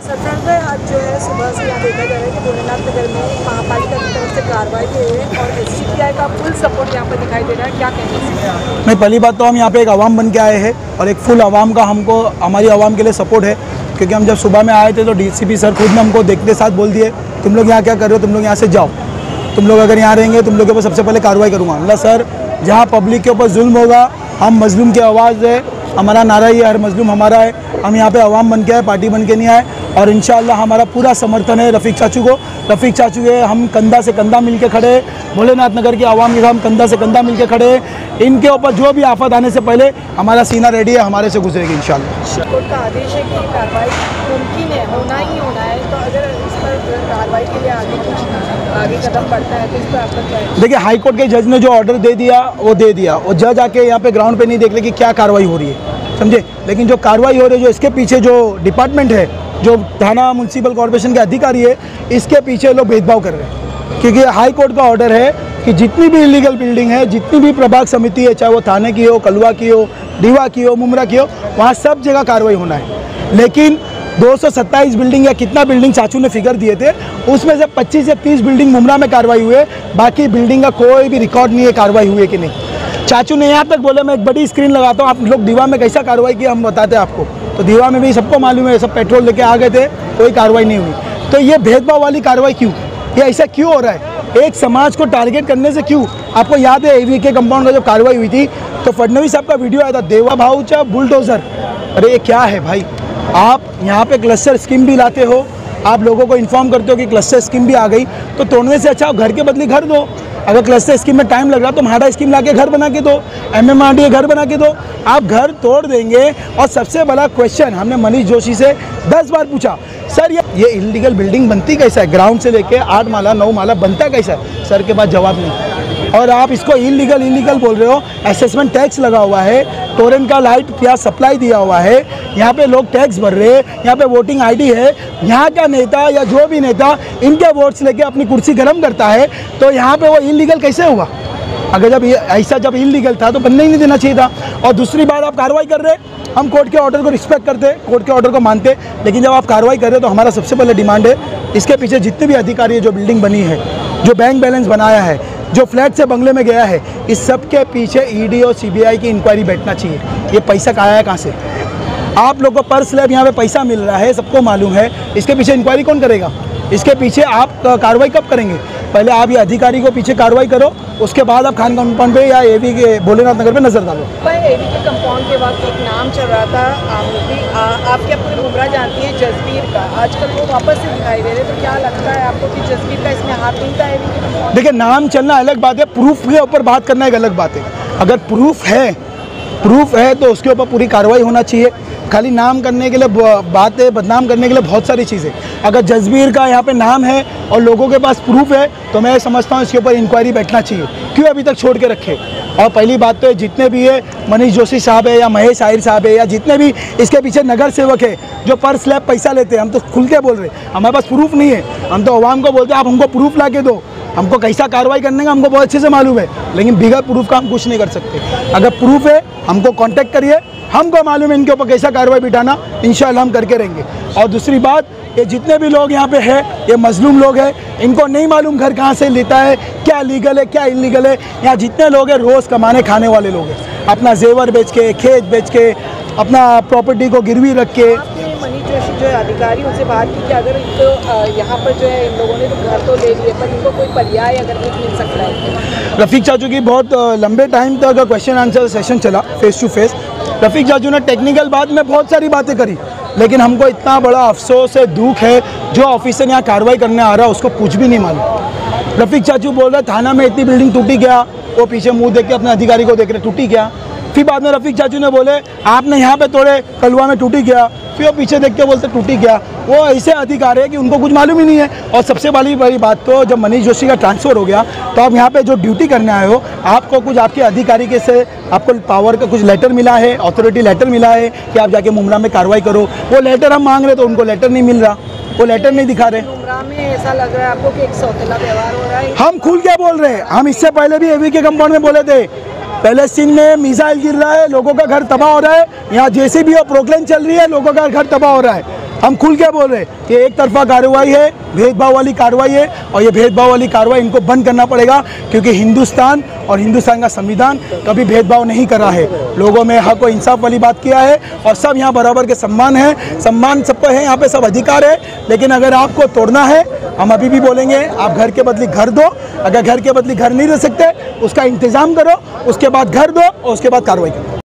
सरकार का आज जो है सुबह से यहाँ देखा जा रहा है कि भोलेनाथ नगर में महापालिका की तरफ से कार्रवाई की है और SGPI का फुल सपोर्ट यहाँ पर दिखाई दे रहा है, क्या कहते हैं? नहीं, पहली बात तो हम यहाँ पे एक आवाम बन के आए हैं और एक फुल आवाम का हमको हमारी आवाम के लिए सपोर्ट है, क्योंकि हम जब सुबह में आए थे तो DCP सर खुद ने हमको देखते साथ बोल दिए तुम लोग यहाँ क्या कर रहे हो, तुम लोग यहाँ से जाओ, तुम लोग अगर यहाँ रहेंगे तुम लोग के ऊपर सबसे पहले कार्रवाई करूँगा। मतलब सर जहाँ पब्लिक के ऊपर जुल्म होगा, हम मजलूम की आवाज़ है, हमारा नारा ही है हर मजलूम हमारा है। हम यहाँ पे अवाम बन के आए, पार्टी बन के नहीं आए और इंशाअल्लाह हमारा पूरा समर्थन है रफ़ीक चाचू को। रफ़ीक चाचू के हम कंधा से कंधा मिल के खड़े, भोलेनाथ नगर की आवाम के हम कंधा से कंधा मिल के खड़े। इनके ऊपर जो भी आफत आने से पहले हमारा सीना रेडी है, हमारे से गुजरेगी इंशाअल्लाह। कोर्ट का आदेश है कि कार्रवाई मुमकिन है, होना ही होना है, तो अगर इस पर कार्रवाई के लिए आगे कदम बढ़ता है तो इस पर आपका क्या है? देखिए, हाई कोर्ट के जज ने जो ऑर्डर दे दिया वो दे दिया, वो जज आके यहाँ पे ग्राउंड पे नहीं देख ले कि क्या कार्रवाई हो रही है, समझे। लेकिन जो कार्रवाई हो रही है, जो इसके पीछे जो डिपार्टमेंट है, जो थाना म्यूनसिपल कॉर्पोरेशन के अधिकारी है, इसके पीछे लोग भेदभाव कर रहे हैं। क्योंकि हाई कोर्ट का ऑर्डर है कि जितनी भी इलीगल बिल्डिंग है, जितनी भी प्रभाग समिति है, चाहे वो थाने की हो, कलवा की हो, डीवा की हो, मुमरा की हो, वहाँ सब जगह कार्रवाई होना है। लेकिन 227 बिल्डिंग या कितना बिल्डिंग चाचू ने फिगर दिए थे, उसमें से 25 या 30 बिल्डिंग मुमरा में कार्रवाई हुए, बाकी बिल्डिंग का कोई भी रिकॉर्ड नहीं है कार्रवाई हुई है कि नहीं। चाचू ने यहाँ तक बोला मैं एक बड़ी स्क्रीन लगाता हूँ, आप लोग दीवा में कैसा कार्रवाई किया हम बताते हैं आपको। तो दीवा में भी सबको मालूम है, सब पेट्रोल लेके आ गए थे, कोई कार्रवाई नहीं हुई। तो ये भेदभाव वाली कार्रवाई क्यों, ये ऐसा क्यों हो रहा है? एक समाज को टारगेट करने से क्यों? आपको याद है AVK कंपाउंड का जब कार्रवाई हुई थी तो फडणवीस साहब का वीडियो आया था, देवा भाऊचा बुलडोजर। अरे ये क्या है भाई? आप यहाँ पे क्लस्टर स्कीम भी लाते हो, आप लोगों को इन्फॉर्म करते हो कि क्लस्टर स्कीम भी आ गई, तो तोड़ने से अच्छा घर के बदले घर दो। अगर क्लस्टर स्कीम में टाइम लग रहा तो म्हाडा स्कीम ला के घर बना के दो, MMRDA घर बना के दो। आप घर तोड़ देंगे। और सबसे बड़ा क्वेश्चन हमने मनीष जोशी से 10 बार पूछा, सर ये इलीगल बिल्डिंग बनती कैसा है, ग्राउंड से लेके 8 माला 9 माला बनता कैसा है? सर के पास जवाब नहीं। और आप इसको इलीगल बोल रहे हो। असेसमेंट टैक्स लगा हुआ है, टोरेंट का लाइट क्या सप्लाई दिया हुआ है, यहाँ पे लोग टैक्स भर रहे हैं, यहाँ पे वोटिंग ID है। यहाँ का नेता या जो भी नेता इनके वोट्स लेके अपनी कुर्सी गर्म करता है, तो यहाँ पे वो इलीगल कैसे हुआ? अगर जब ऐसा जब इलीगल था तो बनने ही नहीं देना चाहिए था। और दूसरी बात, आप कार्रवाई कर रहे हैं, हम कोर्ट के ऑर्डर को रिस्पेक्ट करते, कोर्ट के ऑर्डर को मानते, लेकिन जब आप कार्रवाई कर रहे हो तो हमारा सबसे पहले डिमांड है, इसके पीछे जितने भी अधिकारी है, जो बिल्डिंग बनी है, जो बैंक बैलेंस बनाया है, जो फ्लैट से बंगले में गया है, इस सब के पीछे ED और CBI की इंक्वायरी बैठना चाहिए। ये पैसा कहाँ है, कहाँ से? आप लोगों को पर स्लैब यहाँ पे पैसा मिल रहा है, सबको मालूम है, इसके पीछे इंक्वायरी कौन करेगा? इसके पीछे आप कार्रवाई कब करेंगे? पहले आप ये अधिकारी को पीछे कार्रवाई करो, उसके बाद आप खान कंपाउंड पे या AVK भोलेनाथ नगर पे नजर डालो। AVK कंपाउंड के बाद एक नाम चल रहा था, आपके अपने मुमरा जानती है जसबीर का, आजकल वो वापस से दिखाई दे रहे, तो क्या लगता है आपको कि जसबीर का इसमें हाथ नहीं था AVK कंपाउंड? देखिए, नाम चलना अलग बात है, प्रूफ के ऊपर बात करना एक अलग बात है। अगर प्रूफ है तो उसके ऊपर पूरी कार्रवाई होना चाहिए। खाली नाम करने के लिए बातें, बदनाम करने के लिए बहुत सारी चीज़ें। अगर जसबीर का यहाँ पे नाम है और लोगों के पास प्रूफ है तो मैं समझता हूँ इसके ऊपर इंक्वायरी बैठना चाहिए। क्यों अभी तक छोड़ के रखे? और पहली बात तो जितने भी है, मनीष जोशी साहब है या महेश आहिर साहब है या जितने भी इसके पीछे नगर सेवक है जो पर स्लैब पैसा लेते हैं, हम तो खुल के बोल रहे हैं, हमारे पास प्रूफ नहीं है। हम तो आवाम को बोलते हैं आप हमको प्रूफ ला के दो, हमको कैसा कार्रवाई करने का हमको बहुत अच्छे से मालूम है, लेकिन बिगर प्रूफ का हम कुछ नहीं कर सकते। अगर प्रूफ है हमको कांटेक्ट करिए, हमको मालूम है इनके ऊपर कैसा कार्रवाई बिठाना, इंशाल्लाह हम करके रहेंगे। और दूसरी बात, ये जितने भी लोग यहाँ पे हैं, ये मजलूम लोग हैं, इनको नहीं मालूम घर कहाँ से लेता है, क्या लीगल है क्या इलीगल है। यहाँ जितने लोग हैं रोज़ कमाने खाने वाले लोग हैं, अपना जेवर बेच के, खेत बेच के, अपना प्रॉपर्टी को गिरवी रख के। मनीष जोशी जो है अधिकारी, उनसे बात की कि अगर इनको यहाँ पर जो है इन लोगों ने तो घर तो ले लिए, पर इनको कोई पर्याय अगर मिल सकता है? रफ़ीक चाचू की बहुत लंबे टाइम तक क्वेश्चन आंसर सेशन चला फेस टू फेस। रफ़ीक चाचू ने टेक्निकल बात में बहुत सारी बातें करी, लेकिन हमको इतना बड़ा अफसोस है, दुख है, जो ऑफिसर यहाँ कार्रवाई करने आ रहा है उसको कुछ भी नहीं मालूम। रफ़ीक चाचू बोल रहे थाना में इतनी बिल्डिंग टूटी क्या, वो पीछे मुंह देख के अपने अधिकारी को देख रहे टूटी क्या। फिर बाद में रफ़ीक चाचू ने बोले आपने यहाँ पे तोड़े, कलवा में टूटी क्या, फिर वो पीछे देख के बोलते टूटी क्या। वो ऐसे अधिकारी है कि उनको कुछ मालूम ही नहीं है। और सबसे बड़ी बात तो जब मनीष जोशी का ट्रांसफ़र हो गया तो आप यहाँ पे जो ड्यूटी करने आए हो, आपको कुछ आपके अधिकारी के से आपको पावर का कुछ लेटर मिला है, अथॉरिटी लेटर मिला है कि आप जाके मुमरा में कार्रवाई करो। वो लेटर हम मांग रहे तो उनको लेटर नहीं मिल रहा, वो लेटर नहीं दिखा रहे। मुमरा में ऐसा लग रहा है आपको कि एक सौतेला व्यवहार हो रहा है? हम खुल के बोल रहे हैं, हम इससे पहले भी AVK कंपाउंड में बोले थे, पैलेस्टीन में मिसाइल गिर रहा है, लोगों का घर तबाह हो रहा है, यहाँ JCB और प्रोक्लेन चल रही है, लोगों का घर तबाह हो रहा है। हम खुल के बोल रहे हैं कि एक तरफा कार्रवाई है, भेदभाव वाली कार्रवाई है, और ये भेदभाव वाली कार्रवाई इनको बंद करना पड़ेगा, क्योंकि हिंदुस्तान और हिंदुस्तान का संविधान कभी भेदभाव नहीं कर रहा है। लोगों में हक और इंसाफ वाली बात किया है, और सब यहाँ बराबर के सम्मान है, सम्मान सबको है, यहाँ पे सब अधिकार है। लेकिन अगर आपको तोड़ना है, हम अभी भी बोलेंगे, आप घर के बदले घर दो। अगर घर के बदले घर नहीं रह सकते, उसका इंतज़ाम करो, उसके बाद घर दो और उसके बाद कार्रवाई करो।